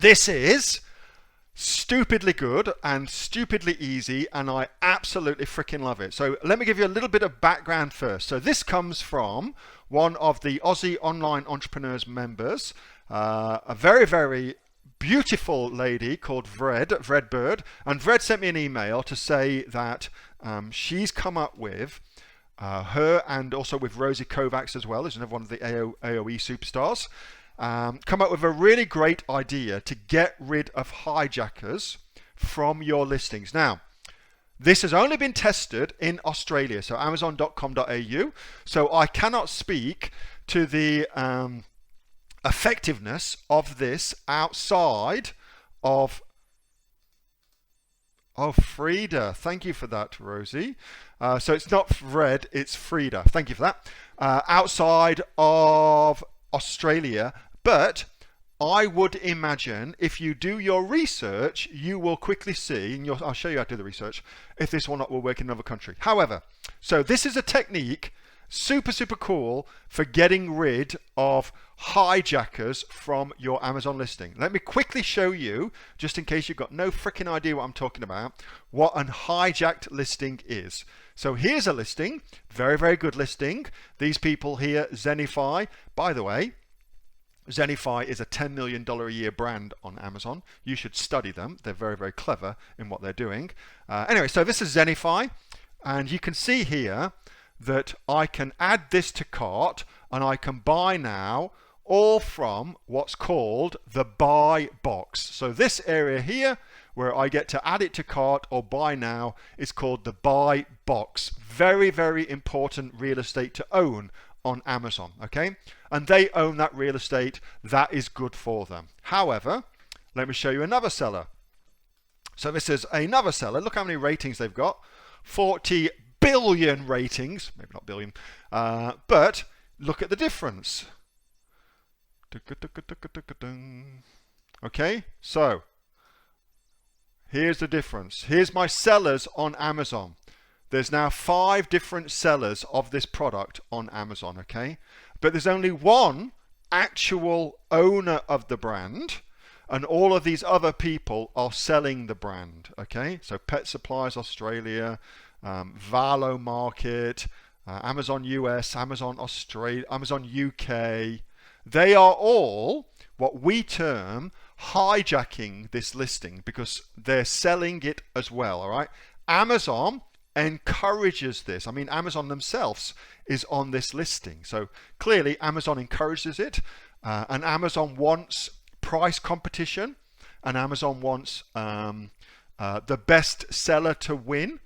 This is stupidly good and stupidly easy, and I absolutely freaking love it. So let me give you a little bit of background first. So this comes from one of the Aussie Online Entrepreneurs members, a very, very beautiful lady called Vred Bird, and Vred sent me an email to say that she's come up with her, and also with Rosie Kovacs as well, who's another one of the AOE superstars, come up with a really great idea to get rid of hijackers from your listings. Now, this has only been tested in Australia, so amazon.com.au, so I cannot speak to the effectiveness of this outside of Frida. Thank you for that, Rosie. So it's not Red, it's Frida. Thank you for that. Outside of Australia, but I would imagine if you do your research, you will quickly see, and I'll show you how to do the research, if this or not will work in another country. However, so this is a technique, super cool, for getting rid of hijackers from your Amazon listing. Let me quickly show you, just in case you've got no freaking idea what I'm talking about, what an hijacked listing is. So here's a listing, very good listing. These people here, Zenify, by the way, Zenify is a $10 million a year brand on Amazon. You should study them. They're very clever in what they're doing. Anyway, so this is Zenify, and you can see here that I can add this to cart, and I can buy now, all from what's called the buy box. So this area here where I get to add it to cart or buy now is called the buy box. Very important real estate to own on Amazon, okay? And they own that real estate. That is good for them. However, let me show you another seller. So this is another seller. Look how many ratings they've got. 40 billion ratings, maybe not billion, but look at the difference. Okay, so here's the difference. Here's my sellers on Amazon. There's now 5 different sellers of this product on Amazon, okay? But there's only one actual owner of the brand, and all of these other people are selling the brand, okay? So Pet Supplies Australia, Valo Market, Amazon US, Amazon Australia, Amazon UK. They are all what we term hijacking this listing because they're selling it as well, all right? Amazon encourages this. I mean, Amazon themselves is on this listing. So clearly Amazon encourages it, and Amazon wants price competition, and Amazon wants the best seller to win.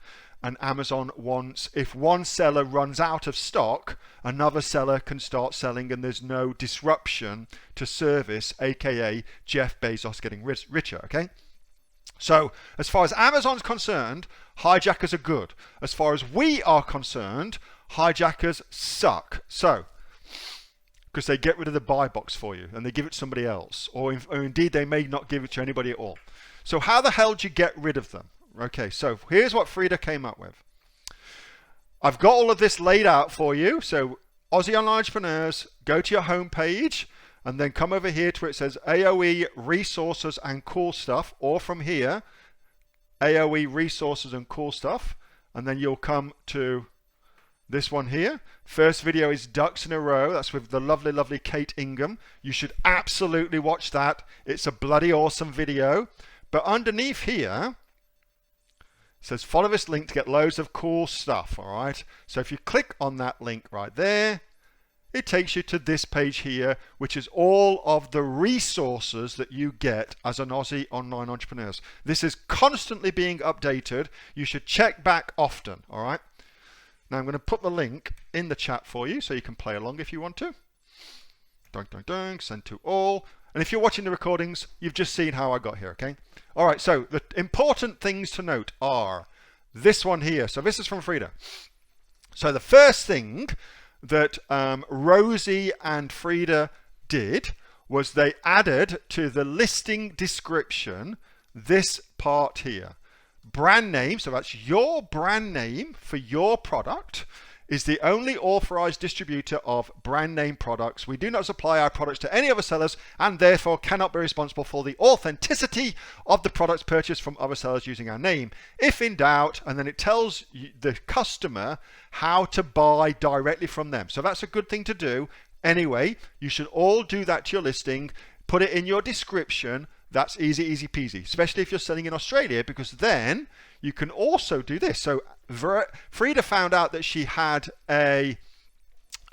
And Amazon wants, if one seller runs out of stock, another seller can start selling and there's no disruption to service, aka Jeff Bezos getting richer, okay? So as far as Amazon's concerned, hijackers are good. As far as we are concerned, hijackers suck. So, because they get rid of the buy box for you and they give it to somebody else, or indeed they may not give it to anybody at all. So how the hell do you get rid of them? Okay, so here's what Frida came up with. I've got all of this laid out for you. So Aussie Online Entrepreneurs, go to your home page and then come over here to where it says AOE resources and cool stuff, or from here, AOE resources and cool stuff, and then you'll come to this one here. First video is Ducks in a Row. That's with the lovely Kate Ingham. You should absolutely watch that. It's a bloody awesome video. But underneath here, it says follow this link to get loads of cool stuff, all right? So if you click on that link right there, it takes you to this page here, which is all of the resources that you get as an Aussie Online Entrepreneur. This is constantly being updated. You should check back often, all right? Now I'm going to put the link in the chat for you so you can play along if you want to. Send to all. And if you're watching the recordings, you've just seen how I got here, okay? All right, so the important things to note are this one here. So this is from Frida. So the first thing that Rosie and Frida did was they added to the listing description this part here. Brand name, so that's your brand name for your product. is the only authorized distributor of brand name products. We do not supply our products to any other sellers and therefore cannot be responsible for the authenticity of the products purchased from other sellers using our name. If in doubt, and then it tells the customer how to buy directly from them. So that's a good thing to do. Anyway, you should all do that to your listing. Put it in your description. That's easy peasy, especially if you're selling in Australia, because then you can also do this. So Frida found out that she had a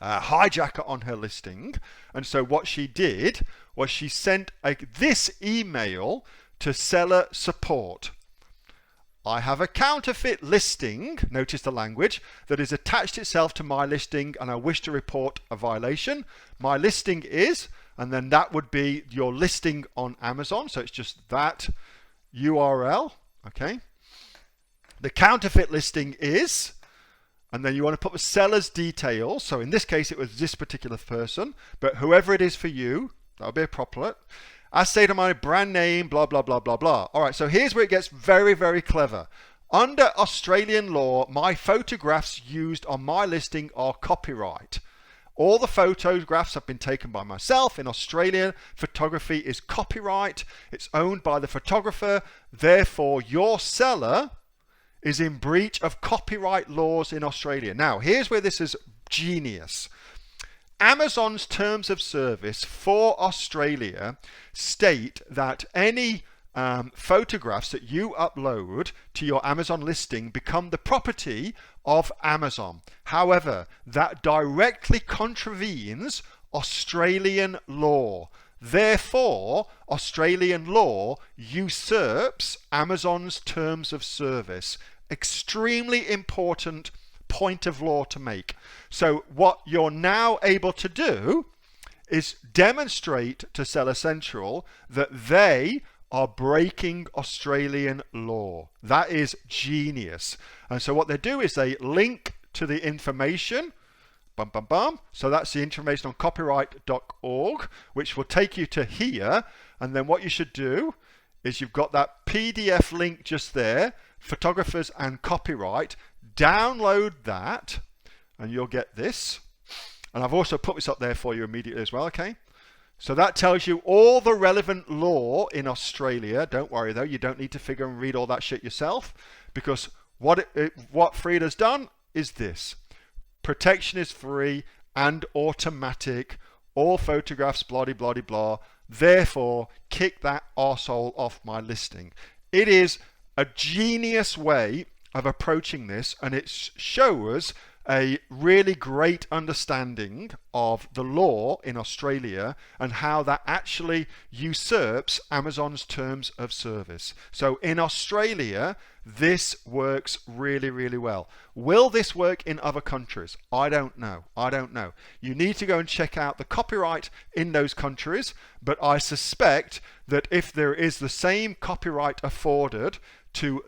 hijacker on her listing, and so what she did was she sent this email to seller support. I have a counterfeit listing, notice the language, that is attached itself to my listing and I wish to report a violation. My listing is, and then that would be your listing on Amazon. So it's just that URL, okay? The counterfeit listing is, and then you want to put the seller's details. So in this case, it was this particular person, but whoever it is for you, that'll be appropriate. I say to my brand name, blah, blah, blah, blah, blah. All right, so here's where it gets very clever. Under Australian law, my photographs used on my listing are copyright. All the photographs have been taken by myself. In Australia, photography is copyright. It's owned by the photographer. Therefore, your seller is in breach of copyright laws in Australia. Now, here's where this is genius. Amazon's terms of service for Australia state that any photographs that you upload to your Amazon listing become the property of Amazon. However, that directly contravenes Australian law. Therefore, Australian law usurps Amazon's terms of service. Extremely important point of law to make. So what you're now able to do is demonstrate to Seller Central that they are breaking Australian law. That is genius. And so what they do is they link to the information, bum, bum, bum. So that's the information on copyright.org, which will take you to here. And then what you should do is you've got that PDF link just there, photographers and copyright. Download that and you'll get this. And I've also put this up there for you immediately as well, okay? So that tells you all the relevant law in Australia. Don't worry though, you don't need to figure and read all that shit yourself, because what Frida's done is this. Protection is free and automatic. All photographs, blah, blah, blah, blah. Therefore, kick that arsehole off my listing. It is a genius way of approaching this, and it shows a really great understanding of the law in Australia and how that actually usurps Amazon's terms of service. So in Australia, this works really well. Will this work in other countries? I don't know. You need to go and check out the copyright in those countries, but I suspect that if there is the same copyright afforded to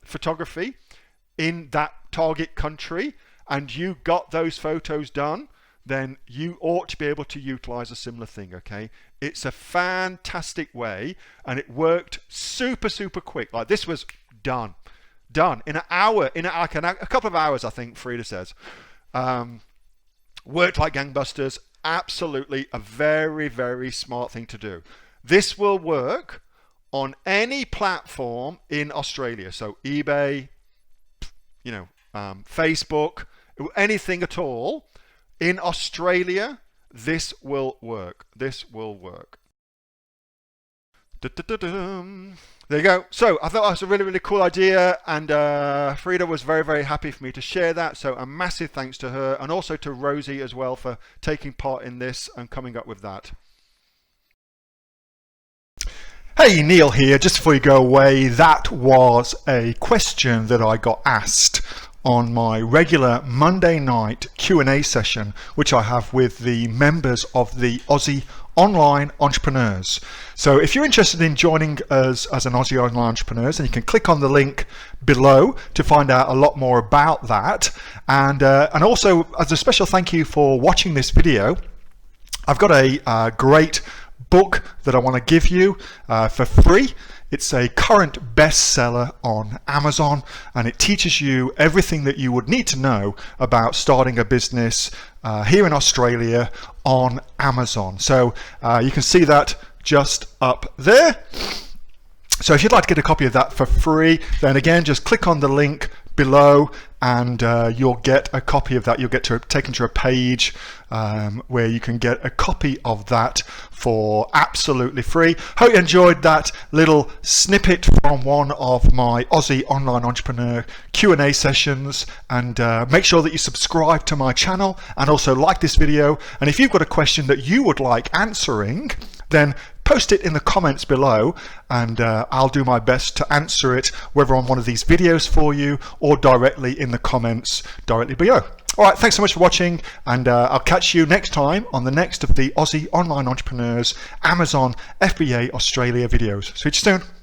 photography in that target country and you got those photos done, then you ought to be able to utilize a similar thing, okay? It's a fantastic way, and it worked super quick. Like this was done in an hour, a couple of hours, I think Frida says. Worked like gangbusters. Absolutely a very smart thing to do. This will work on any platform in Australia. So eBay, Facebook, anything at all. In Australia, this will work. This will work. There you go. So I thought that was a really cool idea, and Frida was very happy for me to share that. So a massive thanks to her, and also to Rosie as well for taking part in this and coming up with that. Hey, Neil here. Just before you go away, that was a question that I got asked on my regular Monday night Q&A session, which I have with the members of the Aussie Online Entrepreneurs. So if you're interested in joining us as an Aussie Online Entrepreneurs, then you can click on the link below to find out a lot more about that. And also, as a special thank you for watching this video, I've got a great book that I want to give you for free. It's a current bestseller on Amazon, and it teaches you everything that you would need to know about starting a business here in Australia on Amazon. So you can see that just up there. So if you'd like to get a copy of that for free, then again, just click on the link below and you'll get a copy of that. You'll get taken to a page where you can get a copy of that for absolutely free. Hope you enjoyed that little snippet from one of my Aussie Online Entrepreneur Q&A sessions, and make sure that you subscribe to my channel and also like this video. And if you've got a question that you would like answering, then post it in the comments below, and I'll do my best to answer it, whether on one of these videos for you or directly in the comments directly below. All right, thanks so much for watching, and I'll catch you next time on the next of the Aussie Online Entrepreneurs Amazon FBA Australia videos. See you soon.